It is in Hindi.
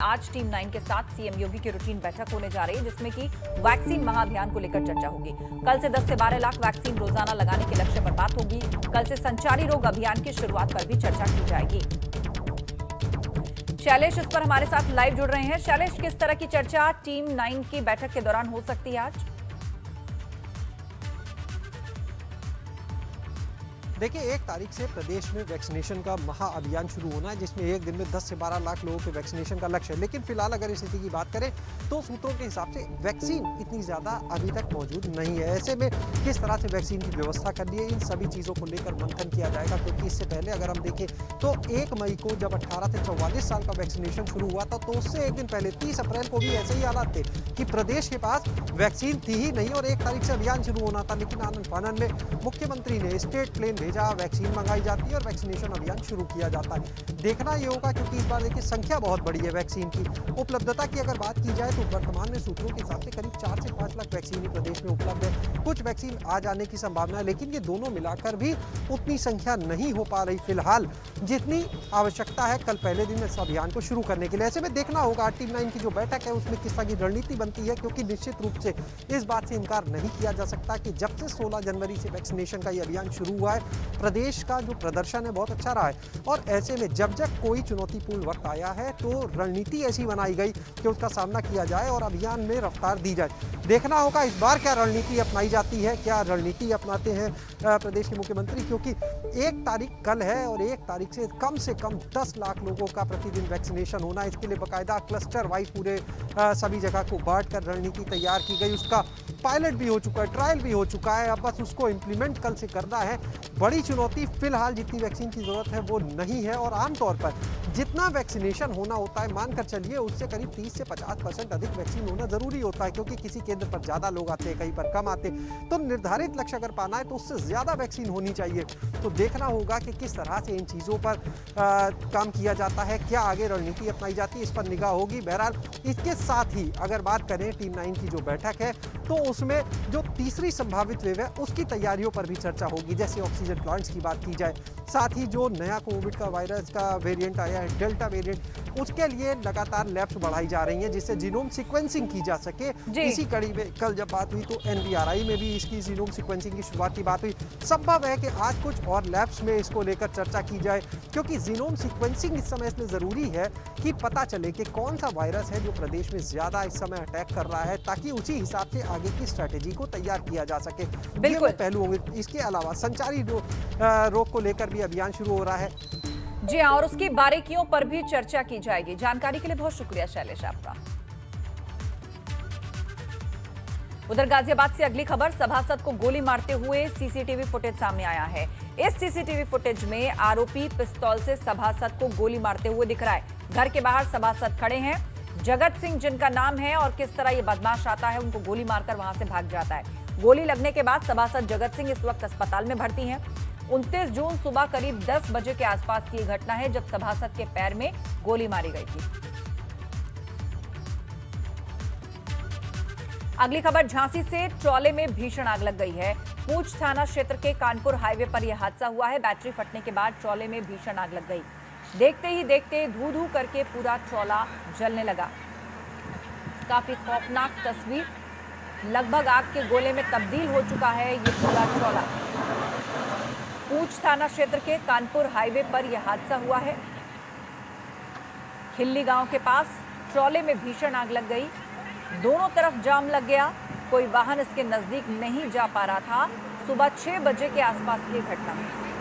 आज टीम 9 के साथ सीएम योगी की रूटीन बैठक होने जा रही है, जिसमें कि वैक्सीन महाअभियान को लेकर चर्चा होगी। कल से 10 से 12 लाख वैक्सीन रोजाना लगाने के लक्ष्य पर बात होगी। कल से संचारी रोग अभियान की शुरुआत पर भी चर्चा की जाएगी। शैलेश इस पर हमारे साथ लाइव जुड़ रहे हैं। शैलेश, किस तरह की चर्चा टीम 9 की बैठक के दौरान हो सकती है आज? देखिए, 1 तारीख से प्रदेश में वैक्सीनेशन का महाअभियान शुरू होना है, जिसमें एक दिन में 10 से 12 लाख लोगों के वैक्सीनेशन का लक्ष्य है। लेकिन फिलहाल अगर स्थिति की बात करें तो सूत्रों के हिसाब से वैक्सीन इतनी ज़्यादा अभी तक मौजूद नहीं है। ऐसे में किस तरह से वैक्सीन की व्यवस्था करनी है, इन सभी चीज़ों को लेकर मंथन किया जाएगा। क्योंकि इससे पहले अगर हम देखें तो 1 मई को जब 18 से 44 साल का वैक्सीनेशन शुरू हुआ था, तो उससे एक दिन पहले 30 अप्रैल को भी ऐसे ही हालात थे कि प्रदेश के पास वैक्सीन थी ही नहीं और 1 तारीख से अभियान शुरू होना था। लेकिन आनंद फानन में मुख्यमंत्री ने स्टेट प्लेन भेजा, वैक्सीन मंगाई जाती है और वैक्सीनेशन अभियान शुरू किया जाता है। देखना ये होगा, क्योंकि इस बार देखिए संख्या बहुत बड़ी है वैक्सीन की। उपलब्धता की अगर बात की जाए तो वर्तमान में सूत्रों के हिसाब से करीब 4 से 5 लाख वैक्सीन ही प्रदेश में उपलब्ध है। कुछ वैक्सीन आ जाने की संभावना है, लेकिन ये दोनों मिलाकर भी उतनी संख्या नहीं हो पा रही फिलहाल जितनी आवश्यकता है कल पहले दिन इस अभियान को शुरू करने के लिए। ऐसे में देखना होगा टीम 9 की जो बैठक है उसमें किस तरह की रणनीति बनती है, क्योंकि निश्चित रूप से इस बात से इनकार नहीं किया जा सकता कि जब से 16 जनवरी से वैक्सीनेशन का ये अभियान शुरू हुआ है, प्रदेश का जो प्रदर्शन है बहुत अच्छा रहा है। और ऐसे में जब कोई चुनौतीपूर्ण वक्त आया है तो रणनीति ऐसी बनाई गई कि उसका सामना किया जाए और अभियान में रफ्तार दी जाए। देखना होगा इस बार क्या रणनीति अपनाई जाती है, क्या रणनीति अपनाते हैं प्रदेश के मुख्यमंत्री, क्योंकि 1 तारीख कल है और 1 तारीख से कम 10 लाख लोगों का प्रतिदिन वैक्सीनेशन होना है। इसके लिए बाकायदा क्लस्टर वाइज पूरे सभी जगह को बांटकर रणनीति तैयार की गई। उसका पायलट भी हो चुका है, ट्रायल भी हो चुका है, अब बस उसको इम्प्लीमेंट कल से करना है। बड़ी चुनौती फिलहाल जितनी वैक्सीन की जरूरत है वो नहीं है और आमतौर पर जितना वैक्सीनेशन होना होता है, मानकर चलिए उससे करीब 30 से 50% अधिक वैक्सीन होना जरूरी होता है, क्योंकि किसी केंद्र पर ज़्यादा लोग आते हैं, कहीं पर कम आते। तो निर्धारित लक्ष्य अगर पाना है तो उससे ज़्यादा वैक्सीन होनी चाहिए। तो देखना होगा कि किस तरह से इन चीज़ों पर काम किया जाता है, क्या आगे रणनीति अपनाई जाती है, इस पर निगाह होगी। बहरहाल इसके साथ ही अगर बात करें टीम 9 की जो बैठक है तो उसमें जो तीसरी संभावित वेव है उसकी तैयारियों पर भी चर्चा होगी, जैसे ऑक्सीजन प्लांट्स की बात की जाए। साथ ही जो नया कोविड का वायरस का वेरिएंट आया है, डेल्टा वेरिएंट, उसके लिए लगातार लैब्स बढ़ाई जा रही हैं जिससे जीनोम सीक्वेंसिंग की जा सके। इसी कड़ी में कल जब बात हुई तो एनवीआरआई में भी इसकी जीनोम सीक्वेंसिंग की शुरुआत की बात हुई। संभव है कि आज कुछ और लैब्स में इसको लेकर चर्चा की जाए, क्योंकि जीनोम सीक्वेंसिंग इस समय इसलिए ज़रूरी है कि पता चले कि कौन सा वायरस है जो प्रदेश में ज़्यादा इस समय अटैक कर रहा है, ताकि उसी हिसाब से आगे की स्ट्रैटेजी को तैयार किया जा सके। बिल्कुल पहलू होंगे। इसके अलावा संचारी रोग को लेकर भी अभियान शुरू हो रहा है। जी हाँ, और उसकी बारीकियों पर भी चर्चा की जाएगी। जानकारी के लिए बहुत शुक्रिया शैलेश आपका। उधर गाजियाबाद से अगली खबर, सभासद को गोली मारते हुए सीसीटीवी फुटेज सामने आया है। इस सीसीटीवी फुटेज में आरोपी पिस्तौल से सभासद को गोली मारते हुए दिख रहा है। घर के बाहर सभासद खड़े हैं, जगत सिंह जिनका नाम है, और किस तरह ये बदमाश आता है, उनको गोली मारकर वहां से भाग जाता है। गोली लगने के बाद सभासद जगत सिंह इस वक्त अस्पताल में भर्ती हैं। 29 जून सुबह करीब 10 बजे के आसपास की घटना है, जब सभासद के पैर में गोली मारी गई थी। अगली खबर, झांसी से ट्रॉले में भीषण आग लग गई है। पूंछ थाना क्षेत्र के कानपुर हाईवे पर यह हादसा हुआ है। बैटरी फटने के बाद ट्रॉले में भीषण आग लग गई। देखते ही देखते धू धू करके पूरा ट्रॉला जलने लगा। काफी खौफनाक तस्वीर, लगभग आग के गोले में तब्दील हो चुका है ये पूरा ट्रॉला। पूंछ थाना क्षेत्र के कानपुर हाईवे पर यह हादसा हुआ है। खिल्ली गांव के पास ट्रॉले में भीषण आग लग गई। दोनों तरफ जाम लग गया, कोई वाहन इसके नजदीक नहीं जा पा रहा था। सुबह 6 बजे के आसपास की घटना है।